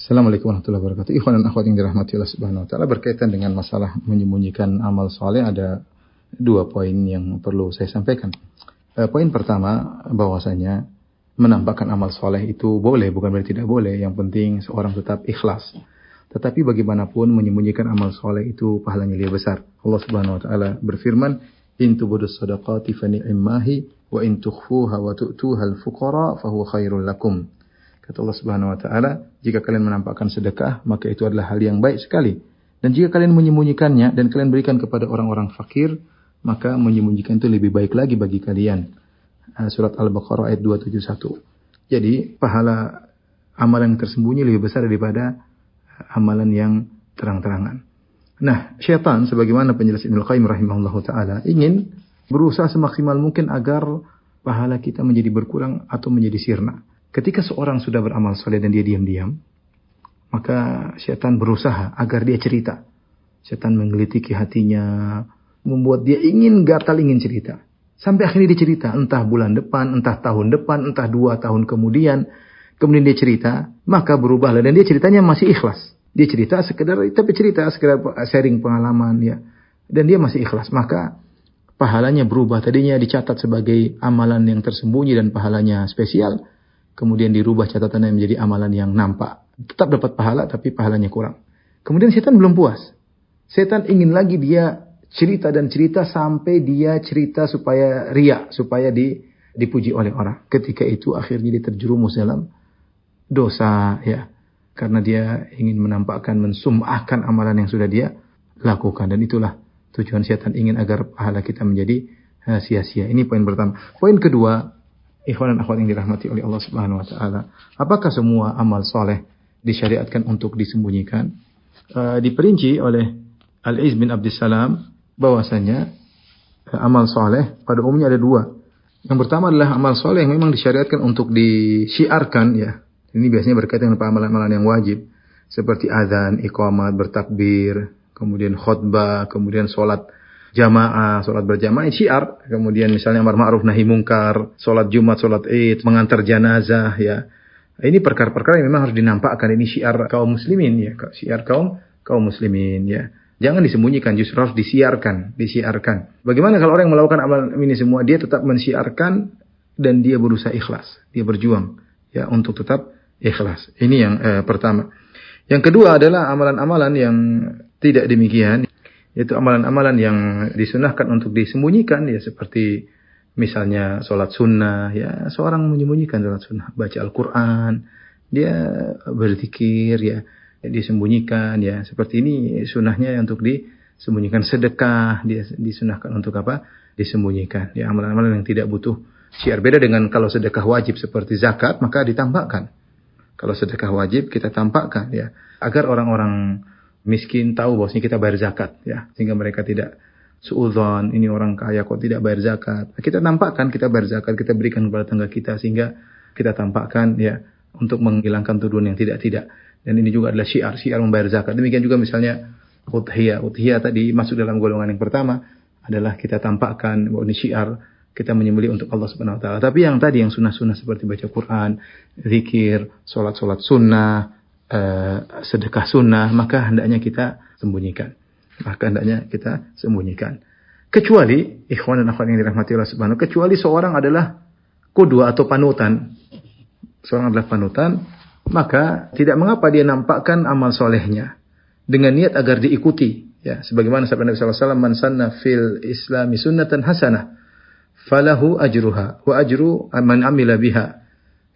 Assalamualaikum warahmatullahi wabarakatuh. Ikhwan dan akhwat yang dirahmati Allah Subhanahu wa taala, berkaitan dengan masalah menyembunyikan amal soleh ada dua poin yang perlu saya sampaikan. Poin pertama, bahwasanya menampakkan amal soleh itu boleh, bukan berarti tidak boleh. Yang penting seorang tetap ikhlas. Tetapi bagaimanapun menyembunyikan amal soleh itu pahalanya lebih besar. Allah Subhanahu wa taala berfirman, "In tubudus shadaqati fa ni'mahi wa in tukhfuha wa tu'tuha al-fuqara fa huwa khairul lakum." Kata Allah Subhanahu wa taala, jika kalian menampakkan sedekah, maka itu adalah hal yang baik sekali. Dan jika kalian menyembunyikannya dan kalian berikan kepada orang-orang fakir, maka menyembunyikan itu lebih baik lagi bagi kalian. Surat Al-Baqarah ayat 271. Jadi, pahala amalan yang tersembunyi lebih besar daripada amalan yang terang-terangan. Nah, syaitan sebagaimana penjelasan Ibnu Qayyim rahimahullahu taala ingin berusaha semaksimal mungkin agar pahala kita menjadi berkurang atau menjadi sirna. Ketika seorang sudah beramal soleh dan dia diam-diam, maka syaitan berusaha agar dia cerita. Syaitan menggelitiki hatinya, membuat dia gatal ingin cerita. Sampai akhirnya dia cerita, entah bulan depan, entah tahun depan, entah 2 tahun kemudian dia cerita, maka berubahlah. Dan dia ceritanya masih ikhlas. Dia cerita sekedar sharing pengalaman, ya. Dan dia masih ikhlas. Maka pahalanya berubah. Tadinya dicatat sebagai amalan yang tersembunyi dan pahalanya spesial. Kemudian dirubah catatannya menjadi amalan yang nampak. Tetap dapat pahala, tapi pahalanya kurang. Kemudian setan belum puas. Setan ingin lagi dia cerita sampai dia cerita supaya riya, supaya dipuji oleh orang. Ketika itu akhirnya dia terjerumus dalam dosa, ya. Karena dia ingin menampakkan, mensum'ahkan amalan yang sudah dia lakukan. Dan itulah tujuan setan, ingin agar pahala kita menjadi sia-sia. Ini poin pertama. Poin kedua, ikhwan dan akhwat yang dirahmati oleh Allah Subhanahu wa taala, apakah semua amal soleh disyariatkan untuk disembunyikan? Diperinci oleh Al-Izz bin Abdissalam bahwasanya amal soleh pada umumnya ada dua. Yang pertama adalah amal soleh yang memang disyariatkan untuk disyiarkan, ya. Ini biasanya berkaitan dengan amalan-amalan yang wajib seperti azan, iqamat, bertakbir, kemudian khutbah, kemudian sholat jamaah, sholat berjamaah, syiar. Kemudian misalnya amar ma'ruf nahi mungkar, sholat Jumat, sholat Id, mengantar jenazah, ya. Ini perkara-perkara yang memang harus dinampakkan. Ini syiar kaum muslimin, ya. Syiar kaum muslimin, ya. Jangan disembunyikan, justru harus disiarkan. Bagaimana kalau orang yang melakukan amal ini semua, dia tetap mensyiarkan dan dia berusaha ikhlas, dia berjuang, ya, untuk tetap ikhlas. Ini yang pertama. Yang kedua adalah amalan-amalan yang tidak demikian. Yaitu amalan-amalan yang disunahkan untuk disembunyikan, ya, seperti misalnya sholat sunnah, ya, seorang menyembunyikan sholat sunnah, baca Al-Quran, dia berzikir, ya, disembunyikan, ya, seperti ini sunnahnya untuk disembunyikan. Sedekah dia disunahkan untuk apa? Disembunyikan, ya, amalan-amalan yang tidak butuh syiar. Beda dengan kalau sedekah wajib seperti zakat, maka ditampakkan. Kalau sedekah wajib kita tampakkan, ya, agar orang-orang miskin tahu bahwasanya kita bayar zakat, ya, sehingga mereka tidak suudzon, ini orang kaya kok tidak bayar zakat. Kita tampakkan kita bayar zakat, kita berikan kepada tetangga kita, sehingga kita tampakkan, ya, untuk menghilangkan tuduhan yang tidak-tidak. Dan ini juga adalah syiar membayar zakat. Demikian juga misalnya udhiyah tadi masuk dalam golongan yang pertama, adalah kita tampakkan bahwa ini syiar, kita menyembelih untuk Allah Subhanahu wa taala. Tapi yang tadi yang sunnah-sunnah seperti baca Quran, zikir, salat sunnah, sedekah sunnah, maka hendaknya kita sembunyikan. Kecuali ikhwan dan akhwat yang dirahmati Allah Subhanahu, kecuali seorang adalah qudwah atau panutan. Seorang adalah panutan, maka tidak mengapa dia nampakkan amal solehnya dengan niat agar diikuti, ya, sebagaimana sabda Nabi sallallahu alaihi wasallam, man sanna fil islami sunnatan hasanah falahu ajruha wa ajru man amila biha,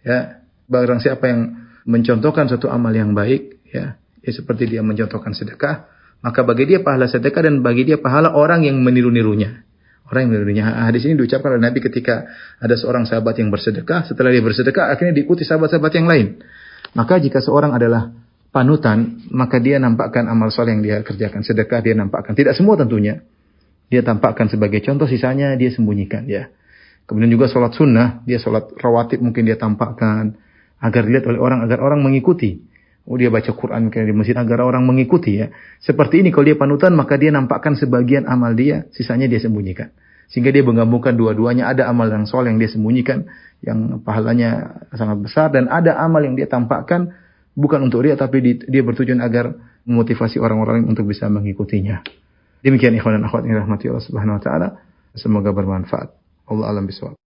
ya. Barang siapa yang mencontohkan suatu amal yang baik, ya, seperti dia mencontohkan sedekah, maka bagi dia pahala sedekah dan bagi dia pahala orang yang meniru-nirunya. Hadis ini diucapkan oleh Nabi ketika ada seorang sahabat yang bersedekah, setelah dia bersedekah akhirnya diikuti sahabat-sahabat yang lain. Maka jika seorang adalah panutan, maka dia nampakkan amal soleh yang dia kerjakan. Sedekah dia nampakkan, tidak semua tentunya. Dia tampakkan sebagai contoh, sisanya dia sembunyikan, ya. Kemudian juga sholat sunnah, dia sholat rawatib mungkin dia tampakkan agar dilihat oleh orang, agar orang mengikuti. Dia baca Quran di masjid agar orang mengikuti, ya. Seperti ini kalau dia panutan, maka dia nampakkan sebagian amal dia, sisanya dia sembunyikan. Sehingga dia menggabungkan dua-duanya, ada amal yang soleh yang dia sembunyikan, yang pahalanya sangat besar, dan ada amal yang dia tampakkan bukan untuk ria, tapi dia bertujuan agar memotivasi orang-orang untuk bisa mengikutinya. Demikian ikhwan dan akhwat yang dirahmati Allah Subhanahu wa taala, semoga bermanfaat. Allah alam bisawab.